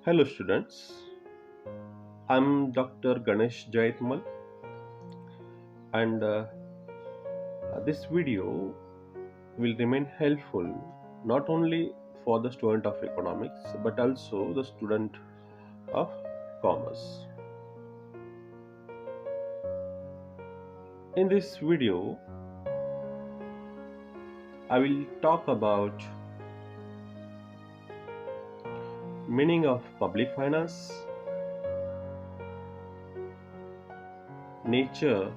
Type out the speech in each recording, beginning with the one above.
Hello students, I'm Dr. Ganesh Jaitmal and this video will remain helpful not only for the student of economics but also the student of commerce. In this video, I will talk about meaning of public finance, nature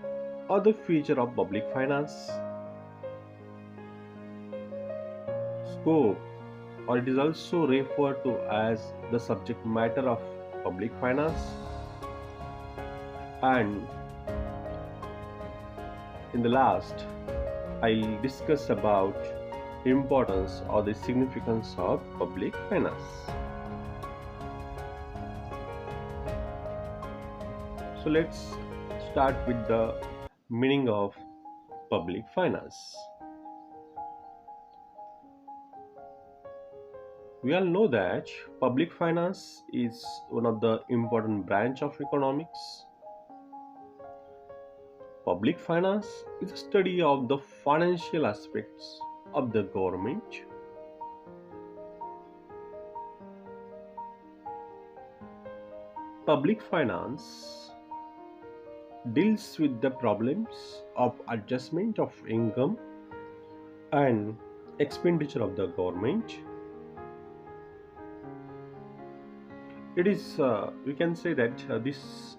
or the feature of public finance, scope or it is also referred to as the subject matter of public finance, and in the last I'll discuss about importance or the significance of public finance. So let's start with the meaning of public finance. We all know that public finance is one of the important branch of economics. Public finance is a study of the financial aspects of the government. Public finance deals with the problems of adjustment of income and expenditure of the government. It is, we can say that this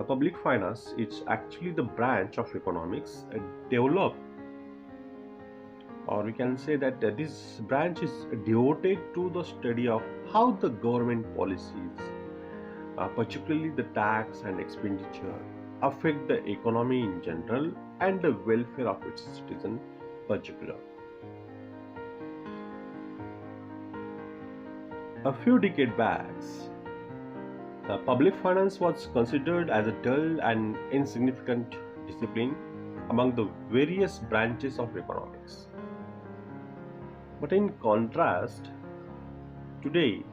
public finance is actually the branch of economics developed, or we can say that this branch is devoted to the study of how the government policies, particularly the tax and expenditure, affect the economy in general and the welfare of its citizens particular. A few decades back, public finance was considered as a dull and insignificant discipline among the various branches of economics. But in contrast, today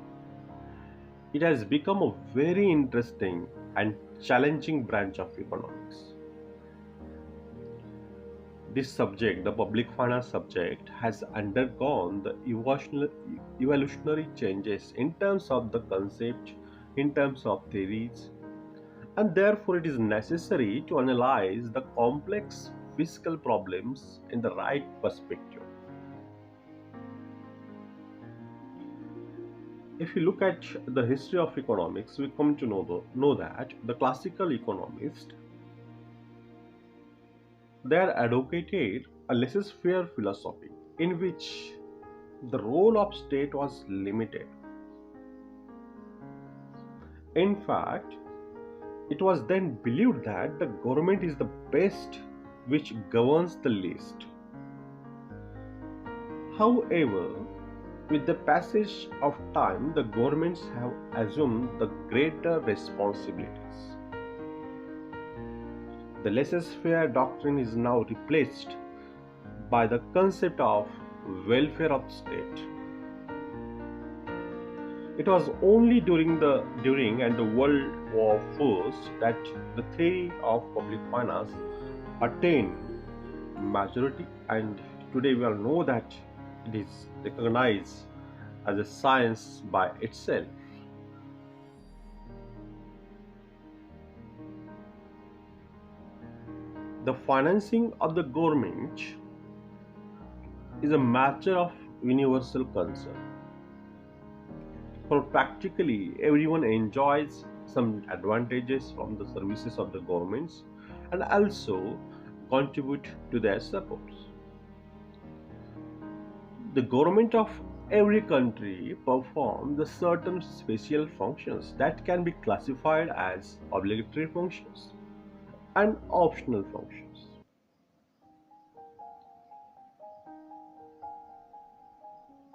it has become a very interesting and challenging branch of economics. This subject, the public finance subject, has undergone the evolutionary changes in terms of the concept, in terms of theories, and therefore it is necessary to analyze the complex fiscal problems in the right perspective. If you look at the history of economics, we come to know that the classical economists, they advocated a laissez-faire philosophy in which the role of state was limited. In fact, it was then believed that the government is the best which governs the least. However, with the passage of time, the governments have assumed the greater responsibilities. The laissez-faire doctrine is now replaced by the concept of welfare of state. It was only during and the World War First that the theory of public finance attained majority, and today we all know that it is recognized as a science by itself. The financing of the government is a matter of universal concern. For practically everyone enjoys some advantages from the services of the governments and also contribute to their supports. The government of every country performs the certain special functions that can be classified as obligatory functions and optional functions.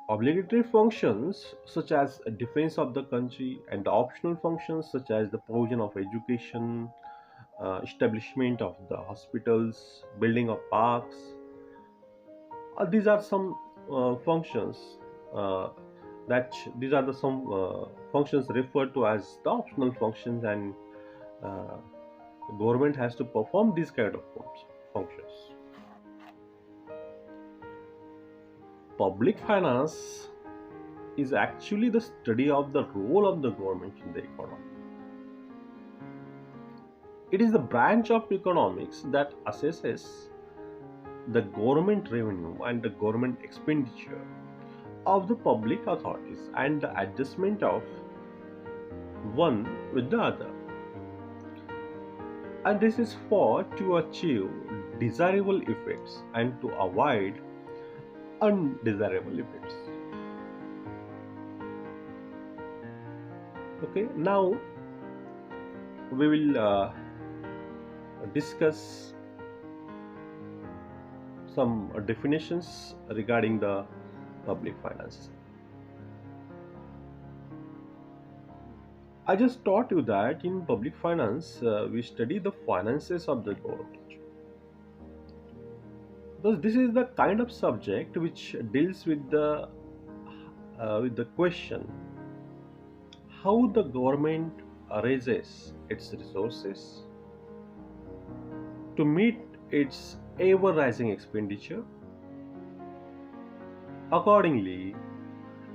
Obligatory functions such as defense of the country and optional functions such as the provision of education, establishment of the hospitals, building of parks. These are some functions uh, that these are the some functions referred to as the optional functions, and uh, the government has to perform these kind of functions. Public finance is actually the study of the role of the government in the economy. It is the branch of economics that assesses the government revenue and the government expenditure of the public authorities and the adjustment of one with the other. And this is for to achieve desirable effects and to avoid undesirable effects. Okay, now we will discuss some definitions regarding the public finance. I just taught you that in public finance we study the finances of the government. Thus, this is the kind of subject which deals with the question how the government raises its resources to meet its ever rising expenditure. Accordingly,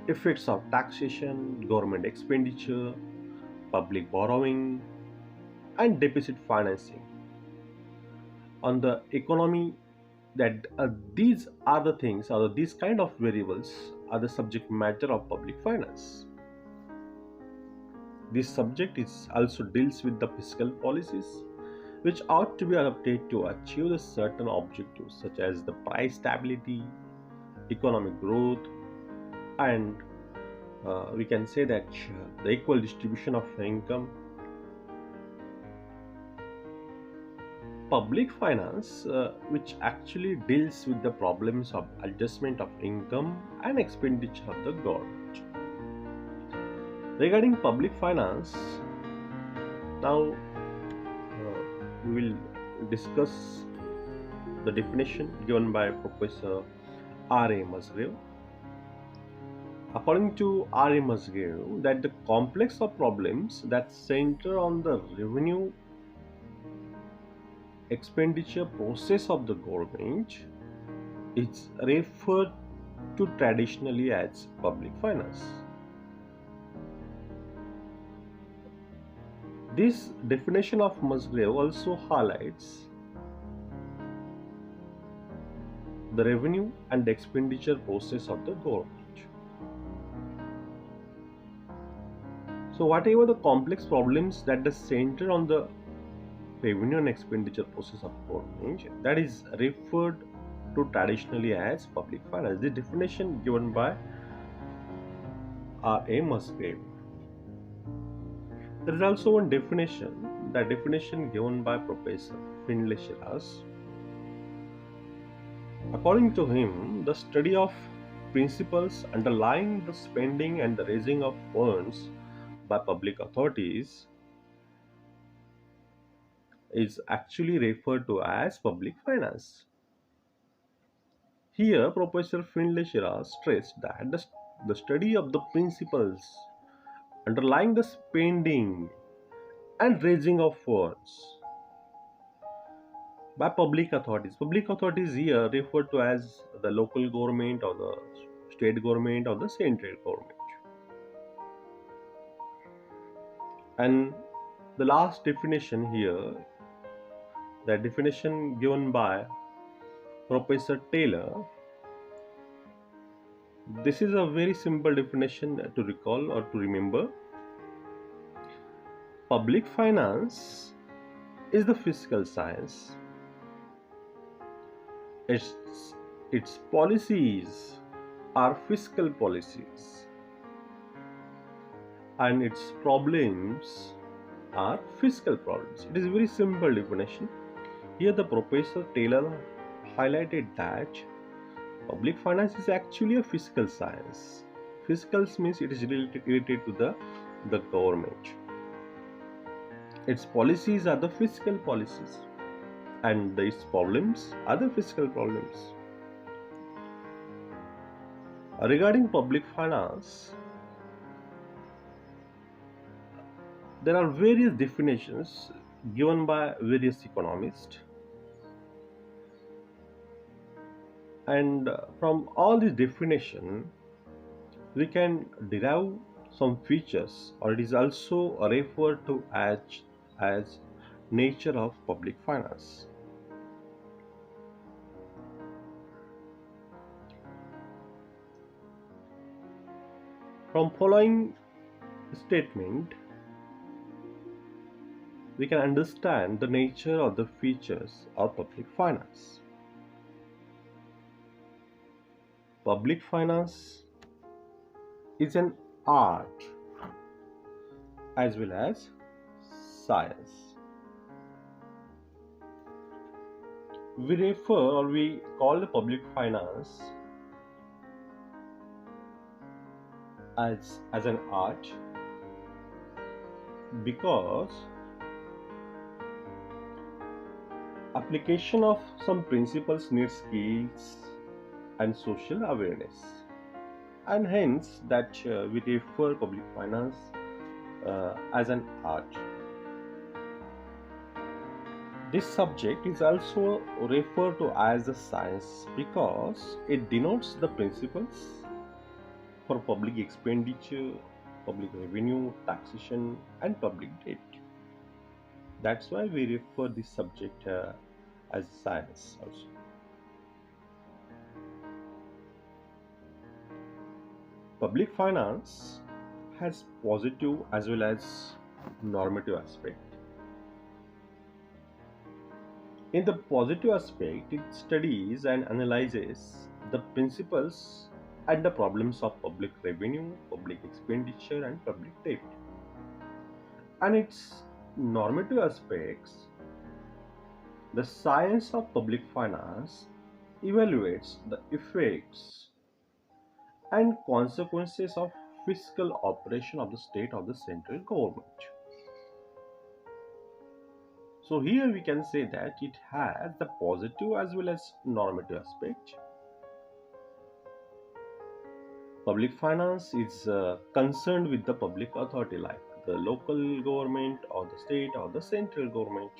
effects of taxation, government expenditure, public borrowing, and deficit financing on the economy, that these are the things, or these kind of variables are the subject matter of public finance. This subject is also deals with the fiscal policies which ought to be adopted to achieve the certain objectives such as the price stability, economic growth, and we can say that the equal distribution of income. Public finance, which actually deals with the problems of adjustment of income and expenditure of the government. Regarding public finance, now we will discuss the definition given by Professor R.A. Musgrave. According to R.A. Musgrave, that the complex of problems that center on the revenue expenditure process of the government is referred to traditionally as public finance. This definition of Musgrave also highlights the revenue and expenditure process of the government. So whatever the complex problems that the center on the revenue and expenditure process of government, that is referred to traditionally as public finance. The definition given by R.A. Musgrave. There is also one definition, the definition given by Professor Finlay Shiraz. According to him, the study of principles underlying the spending and the raising of funds by public authorities is actually referred to as public finance. Here, Professor Finlay Shiraz stressed that the study of the principles underlying the spending and raising of funds by public authorities. Public authorities here referred to as the local government or the state government or the central government. And the last definition here, the definition given by Professor Taylor. This is a very simple definition to recall or to remember. Public finance is the fiscal science. Its policies are fiscal policies, and its problems are fiscal problems. It is a very simple definition. Here the Professor Taylor highlighted that public finance is actually a fiscal science. Fiscals means it is related to the government. Its policies are the fiscal policies, and its problems are the fiscal problems. Regarding public finance, there are various definitions given by various economists, and from all these definition we can derive some features, or it is also referred to as nature of public finance. From following statement we can understand the nature of the features of public finance. Public finance is an art as well as science. We refer or we call the public finance as an art because application of some principles needs skills and social awareness, and hence that we refer public finance as an art. This subject is also referred to as a science because it denotes the principles for public expenditure, public revenue, taxation, and public debt. That's why we refer this subject as science also. Public finance has positive as well as normative aspect. In the positive aspect, it studies and analyzes the principles and the problems of public revenue, public expenditure, and public debt. And its normative aspects, the science of public finance evaluates the effects and consequences of fiscal operation of the state or the central government. So here we can say that it has the positive as well as normative aspect. Public finance is concerned with the public authority like the local government or the state or the central government.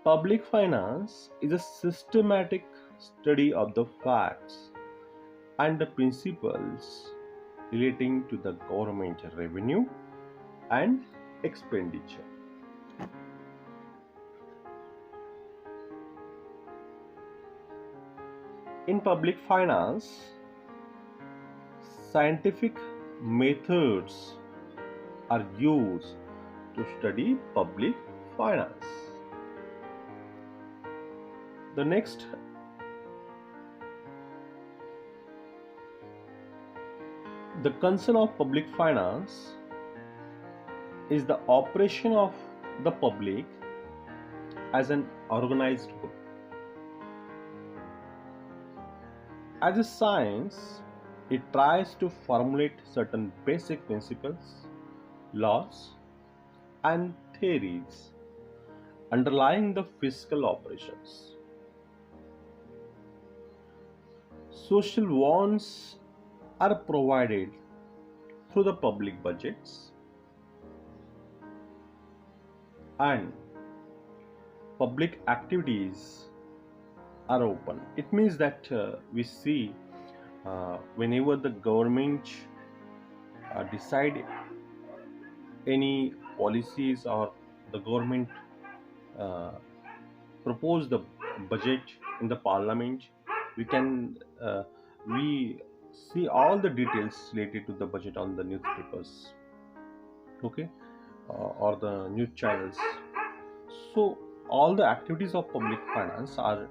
Public finance is a systematic study of the facts and the principles relating to the government revenue and expenditure. In public finance, scientific methods are used to study public finance. The next, the concern of public finance is the operation of the public as an organized group. As a science, it tries to formulate certain basic principles, laws, and theories underlying the fiscal operations. Social wants are provided through the public budgets, and public activities are open. It means that we see whenever the government decide any policies or the government uh, propose the budget in the parliament, we can we see all the details related to the budget on the newspapers, okay, or the news channels. So all the activities of public finance are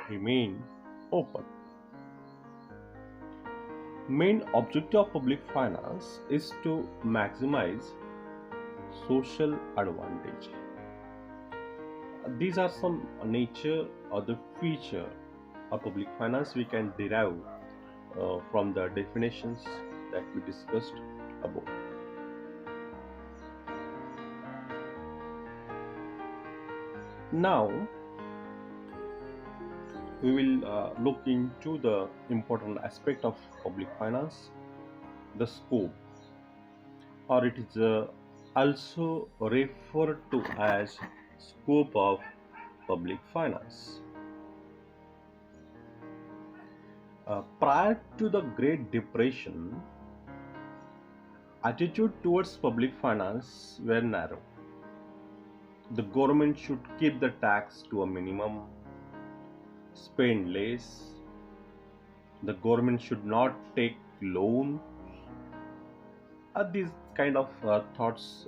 remain open. Main objective of public finance is to maximize social advantage. These are some nature or the feature of public finance we can derive from the definitions that we discussed above. Now we will look into the important aspect of public finance. the scope, or it is also referred to as scope of public finance. Prior to the Great Depression, attitude towards public finance were narrow. The government should keep the tax to a minimum, spend less, the government should not take loan. These kind of thoughts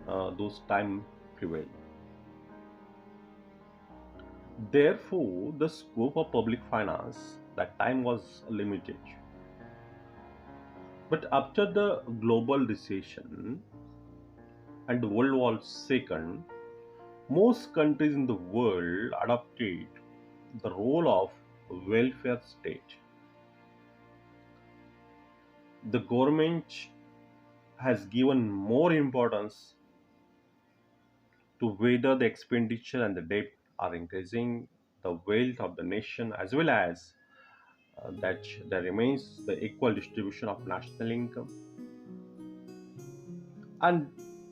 those time prevail. Therefore, the scope of public finance that time was limited. But after the global recession and World War II, most countries in the world adopted the role of welfare state. The government has given more importance to whether the expenditure and the debt are increasing the wealth of the nation, as well as that there remains the equal distribution of national income. And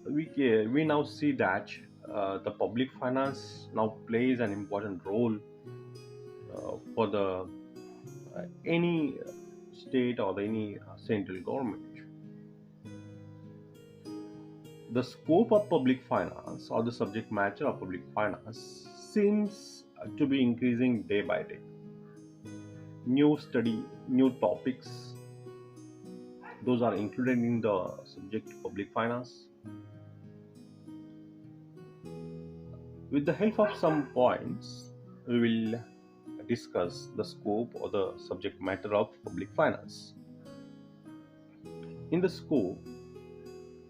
we now see that the public finance now plays an important role for the any state or any central government. The scope of public finance or the subject matter of public finance seems to be increasing day by day. New study, new topics, those are included in the subject public finance. With the help of some points, we will discuss the scope or the subject matter of public finance. In the scope,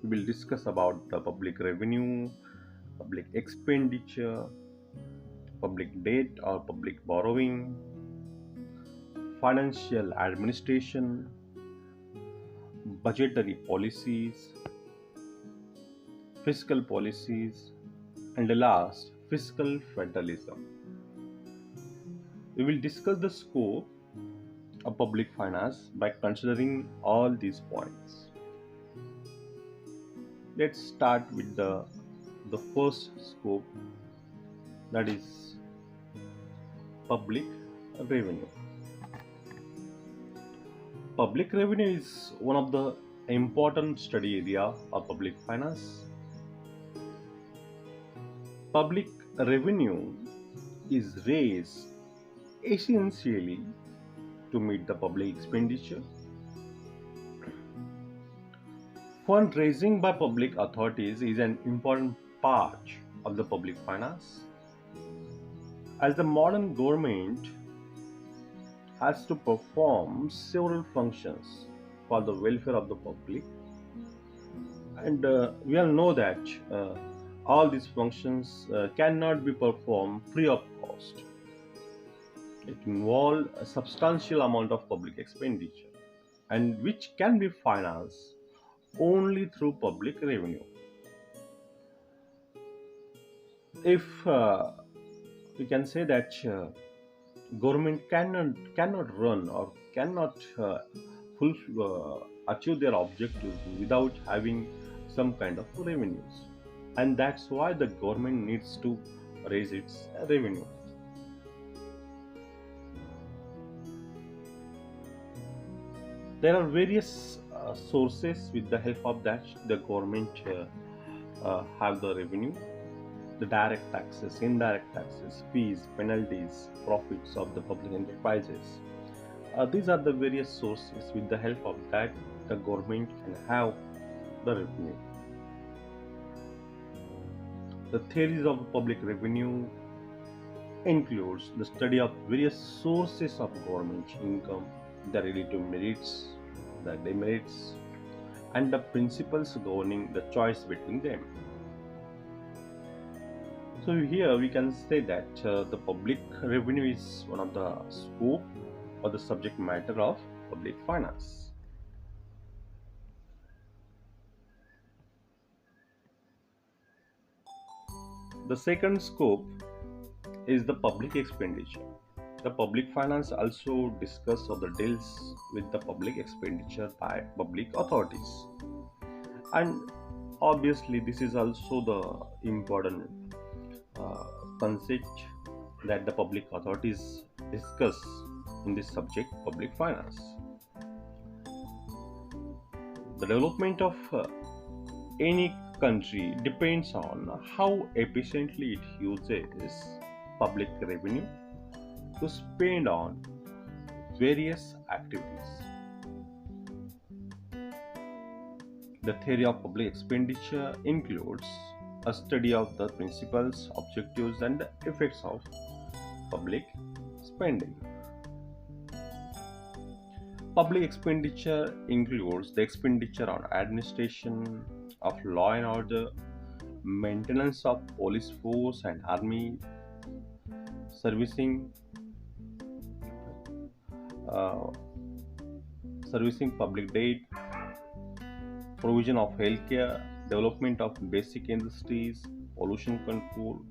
we will discuss about the public revenue, public expenditure, public debt or public borrowing, financial administration, budgetary policies, fiscal policies, and the last, fiscal federalism. We will discuss the scope of public finance by considering all these points. Let's start with the first scope, that is public revenue. Public revenue is one of the important study area of public finance. Public revenue is raised essentially to meet the public expenditure. Fundraising by public authorities is an important part of the public finance, as the modern government has to perform several functions for the welfare of the public, and we all know that all these functions cannot be performed free of cost. It involves a substantial amount of public expenditure, and which can be financed only through public revenue. If we can say that government cannot run or cannot achieve their objectives without having some kind of revenues, and that's why the government needs to raise its revenue. There are various sources with the help of that the government have the revenue: the direct taxes, indirect taxes, fees, penalties, profits of the public enterprises. These are the various sources with the help of that the government can have the revenue. The theories of public revenue includes the study of various sources of government income, the relative merits, the demerits, and the principles governing the choice between them. So here we can say that the public revenue is one of the scope or the subject matter of public finance. The second scope is the public expenditure. The public finance also discuss or the deals with the public expenditure by public authorities. And obviously, this is also the important uh, concept that the public authorities discuss in this subject, public finance. The development of any country depends on how efficiently it uses public revenue to spend on various activities. The theory of public expenditure includes a study of the principles, objectives, and effects of public spending. Public expenditure includes the expenditure on administration of law and order, maintenance of police force and army, servicing uh, servicing public debt, provision of healthcare, development of basic industries, pollution control,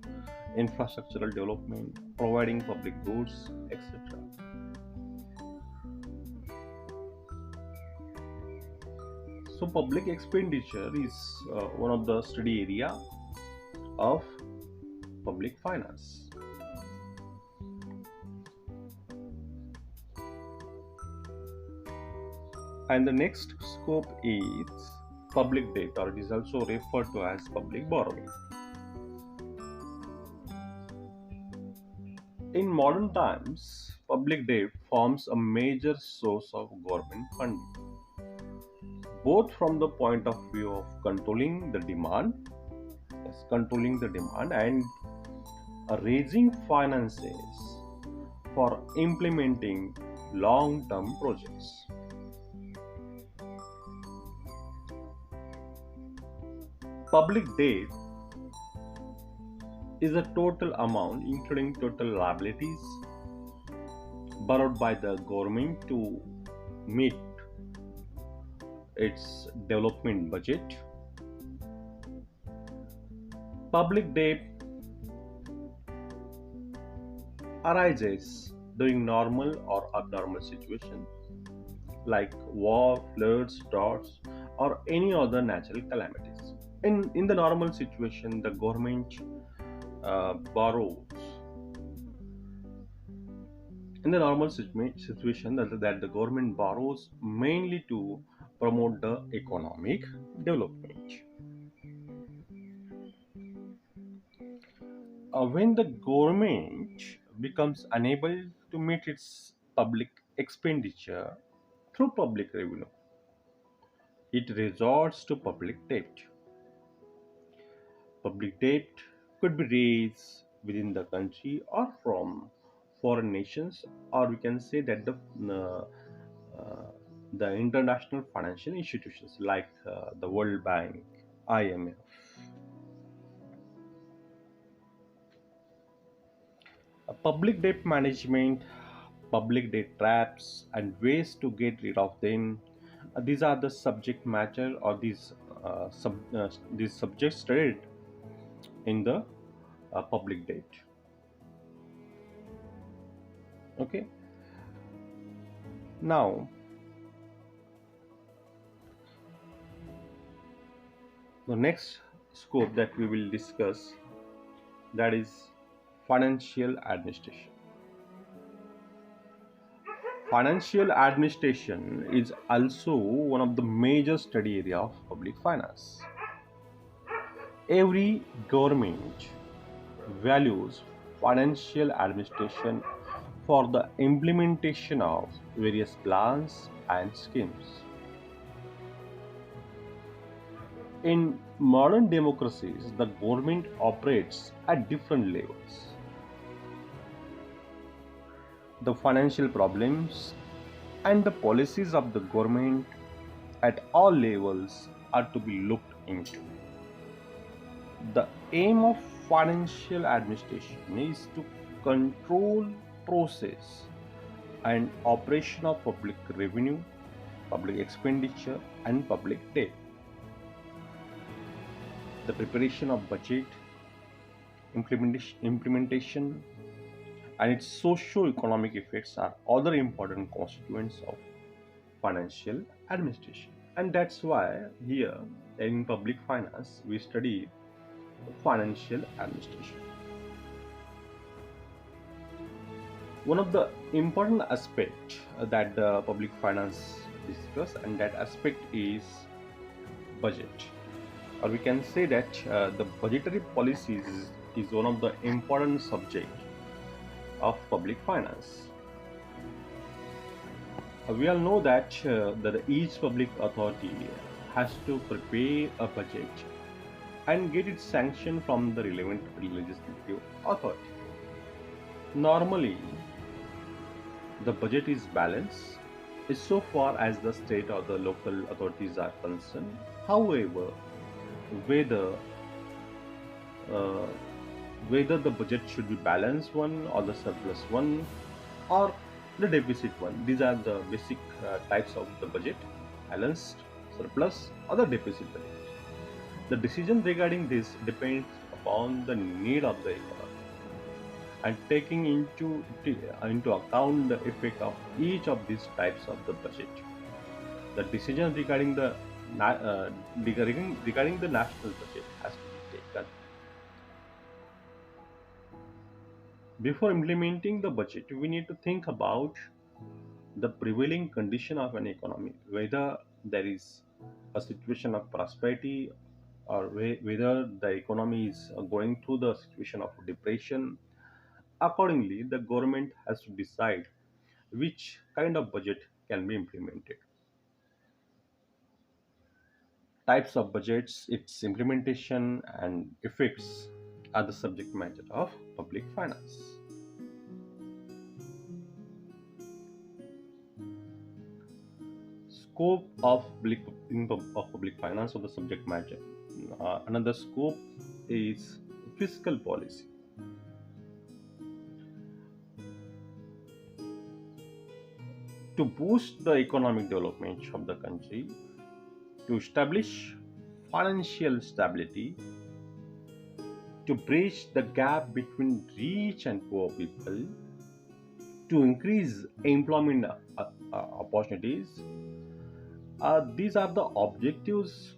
infrastructural development, providing public goods, etc. So, public expenditure is one of the study area of public finance. And the next scope is public debt, or it is also referred to as public borrowing. In modern times, public debt forms a major source of government funding, both from the point of view of controlling the demand and raising finances for implementing long-term projects. Public debt is the total amount, including total liabilities, borrowed by the government to meet its development budget. Public debt arises during normal or abnormal situations like war, floods, droughts, or any other natural calamities. In the normal situation, the government borrows. In the normal situation, that the government borrows mainly to promote the economic development. When the government becomes unable to meet its public expenditure through public revenue, it resorts to public debt. Public debt could be raised within the country or from foreign nations, or we can say that uh, the international financial institutions like the World Bank, IMF. Public debt management, public debt traps, and ways to get rid of them. These are the subject matter, or these subjects studied in the public debt. Okay. Now, the next scope that we will discuss, that is financial administration. Financial administration is also one of the major study area of public finance. Every government values financial administration for the implementation of various plans and schemes. In modern democracies, the government operates at different levels. The financial problems and the policies of the government at all levels are to be looked into. The aim of financial administration is to control process and operation of public revenue, public expenditure, and public debt. The preparation of budget, implementation and its socio-economic effects are other important constituents of financial administration. And that's why here in public finance we study financial administration. One of the important aspect that the public finance discuss, and that aspect is budget, or we can say that the budgetary policies is one of the important subject of public finance. We all know that each public authority has to prepare a budget and get it sanctioned from the relevant legislative authority. Normally, the budget is balanced is so far as the state or the local authorities are concerned. However, whether uh, whether the budget should be balanced one or the surplus one or the deficit one, these are the basic types of the budget: balanced, surplus, or the deficit budget. The decision regarding this depends upon the need of the economy and taking into account the effect of each of these types of the budget. The decision regarding the national budget has to be taken. Before implementing the budget, we need to think about the prevailing condition of an economy, whether there is a situation of prosperity or whether the economy is going through the situation of depression. Accordingly, the government has to decide which kind of budget can be implemented. Types of budgets, its implementation, and effects are the subject matter of public finance. Scope of public finance, or the subject matter. Another scope is fiscal policy. To boost the economic development of the country, to establish financial stability, to bridge the gap between rich and poor people, to increase employment opportunities. These are the objectives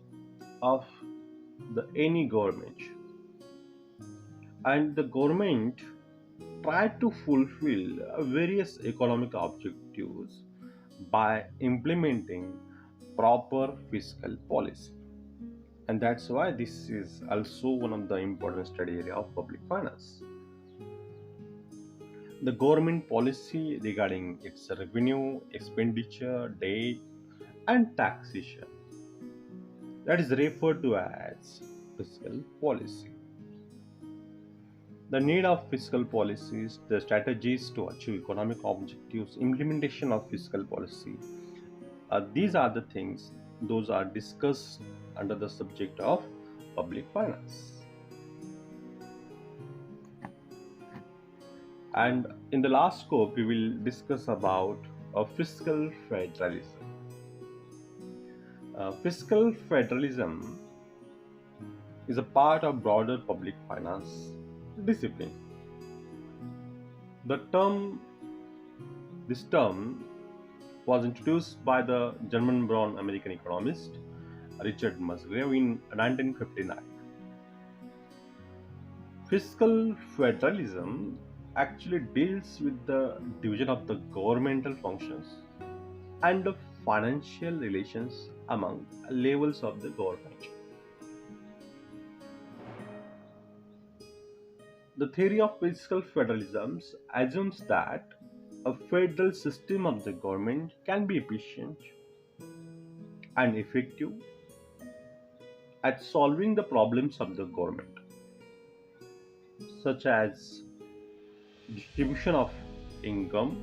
of the any government, and the government try to fulfill various economic objectives by implementing proper fiscal policy. And that's why this is also one of the important study area of public finance. The government policy regarding its revenue, expenditure, debt, and taxation, that is referred to as fiscal policy. The need of fiscal policies, the strategies to achieve economic objectives, implementation of fiscal policy, these are the things those are discussed under the subject of public finance. And in the last scope, we will discuss about fiscal federalism. Fiscal federalism is a part of broader public finance discipline. The term, this term was introduced by the German-born American economist Richard Musgrave in 1959. Fiscal federalism actually deals with the division of the governmental functions and the financial relations among levels of the government. The theory of fiscal federalism assumes that a federal system of the government can be efficient and effective at solving the problems of the government, such as distribution of income,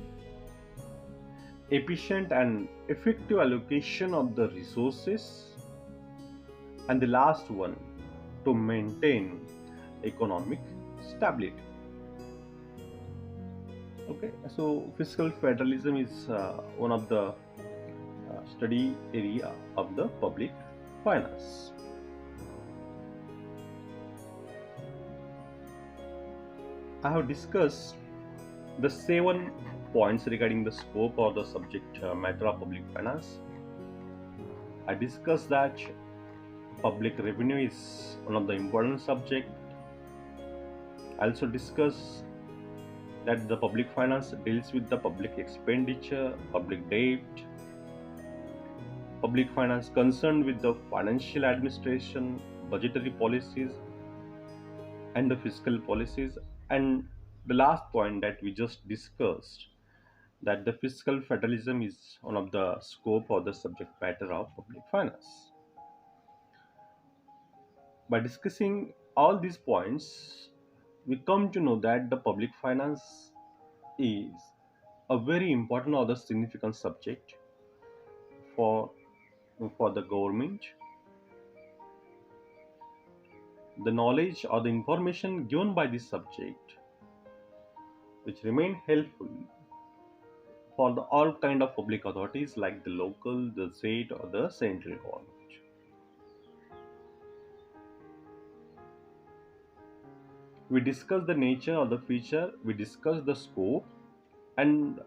efficient and effective allocation of the resources, and the last one, to maintain economic stability. Okay, so fiscal federalism is one of the study area of the public finance. I have discussed The 7 points regarding the scope or the subject matter of public finance. I discussed that public revenue is one of the important subject. I also discuss that the public finance deals with the public expenditure, public debt, public finance concerned with the financial administration, budgetary policies, and the fiscal policies. And the last point that we just discussed, that the fiscal federalism is one of the scope or the subject matter of public finance. By discussing all these points, we come to know that the public finance is a very important or the significant subject for the government. The knowledge or the information given by this subject which remain helpful for the all kind of public authorities like the local, the state, or the central government. We discuss the nature of the feature, we discuss the scope, and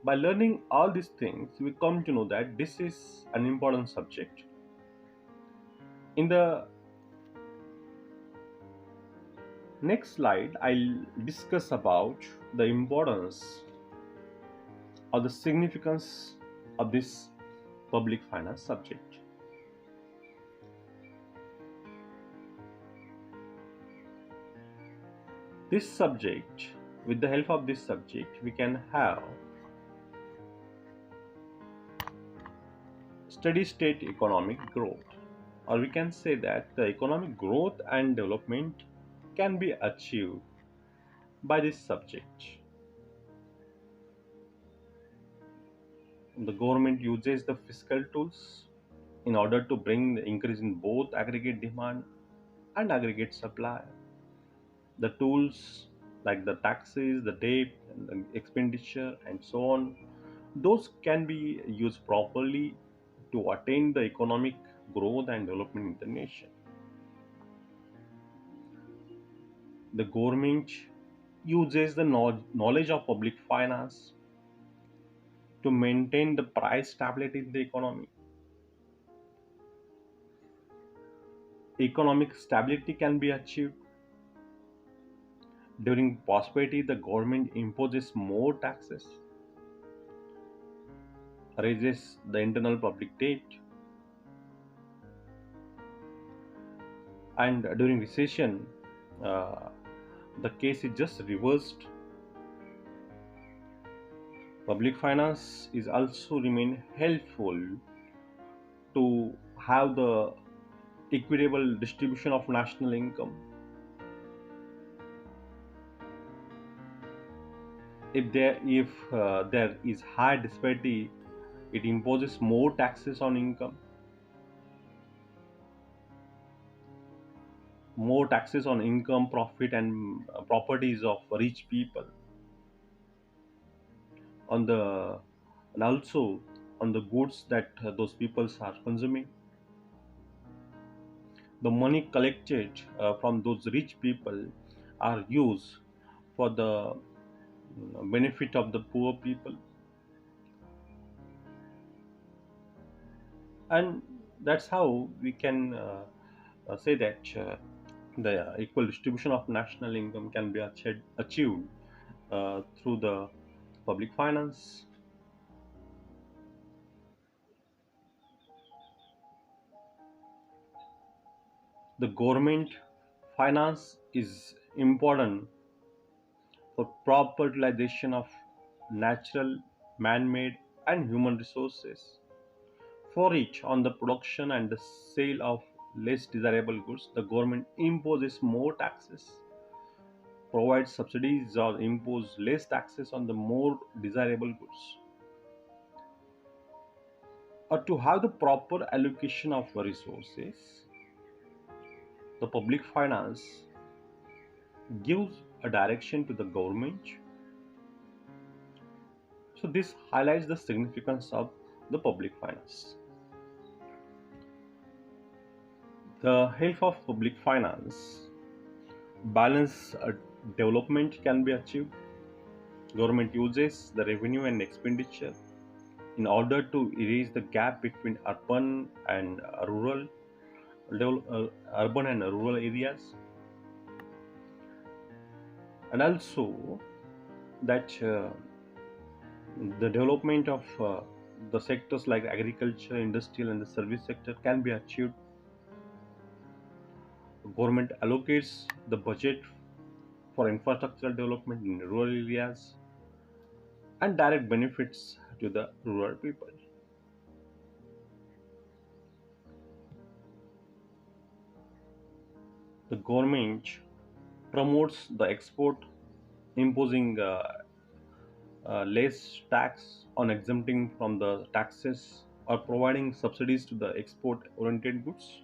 by learning all these things, we come to know that this is an important subject. In the next slide, I'll discuss about the importance or the significance of this public finance subject. This subject, with the help of this subject, we can have steady state economic growth, or we can say that the economic growth and development can be achieved by this subject. The government uses the fiscal tools in order to bring the increase in both aggregate demand and aggregate supply. The tools like the taxes, the debt, and the expenditure, and so on, those can be used properly to attain the economic growth and development in the nation. The government uses the knowledge of public finance to maintain the price stability in the economy. Economic stability can be achieved during prosperity. The government imposes more taxes, raises the internal public debt, and during recession, uh, the case is just reversed. Public finance is also remain helpful to have the equitable distribution of national income. If there is high disparity, it imposes more taxes on income, profit, and properties of rich people, on the and also on the goods that those peoples are consuming. The money collected from those rich people are used for the benefit of the poor people, and that's how we can say that the equal distribution of national income can be achieved through the public finance. The government finance is important for proper utilization of natural, man-made, and human resources. For it, on the production and the sale of less desirable goods, the government imposes more taxes, provides subsidies, or impose less taxes on the more desirable goods. Or to have the proper allocation of resources, the public finance gives a direction to the government. So this highlights the significance of the public finance. The help of public finance balance development can be achieved. Government uses the revenue and expenditure in order to erase the gap between urban and rural areas, and also that the development of the sectors like agriculture, industrial, and the service sector can be achieved. Government allocates the budget for infrastructural development in rural areas and direct benefits to the rural people. The government promotes the export, imposing less tax on exempting from the taxes or providing subsidies to the export oriented goods.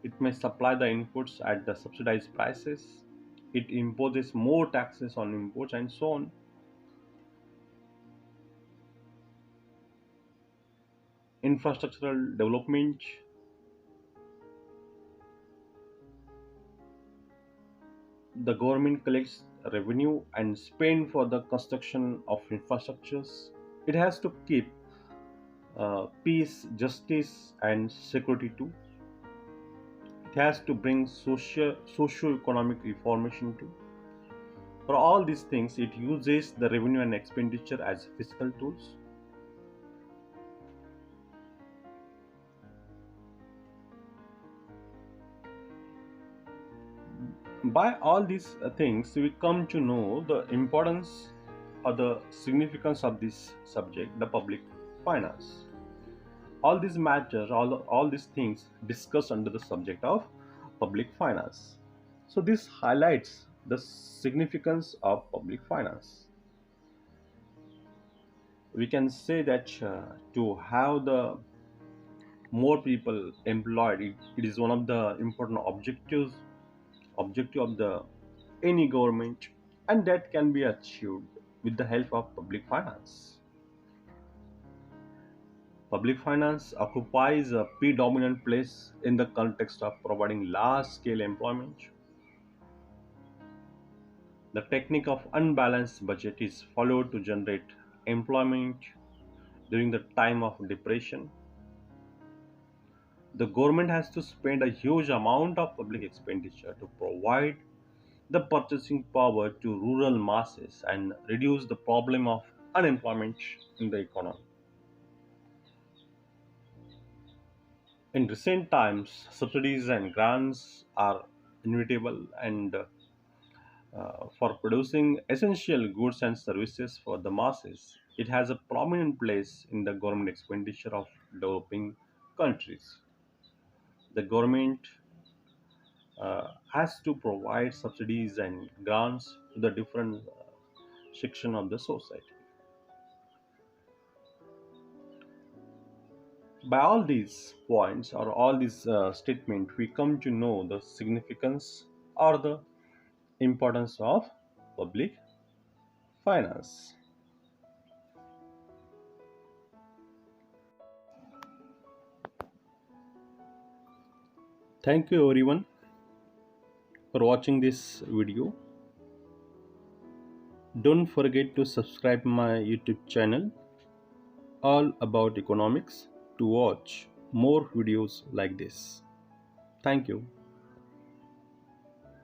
It may supply the inputs at the subsidized prices. It imposes more taxes on imports and so on. Infrastructural development. The government collects revenue and spend for the construction of infrastructures. It has to keep peace, justice, and security too. It has to bring socio-economic reformation too. For all these things, it uses the revenue and expenditure as fiscal tools. By all these things, we come to know the importance or the significance of this subject, the public finance. All these matters, all these things discussed under the subject of public finance. So this highlights the significance of public finance. We can say that to have the more people employed, it is one of the important objective of the any government, and that can be achieved with the help of public finance. Public finance occupies a predominant place in the context of providing large scale employment. The technique of unbalanced budget is followed to generate employment during the time of depression. The government has to spend a huge amount of public expenditure to provide the purchasing power to rural masses and reduce the problem of unemployment in the economy. In recent times, subsidies and grants are inevitable and for producing essential goods and services for the masses. It has a prominent place in the government expenditure of developing countries. The government has to provide subsidies and grants to the different section of the society. By all these points or all these statements, we come to know the significance or the importance of public finance. Thank you everyone for watching this video. Don't forget to subscribe my YouTube channel all about economics to watch more videos like this. Thank you.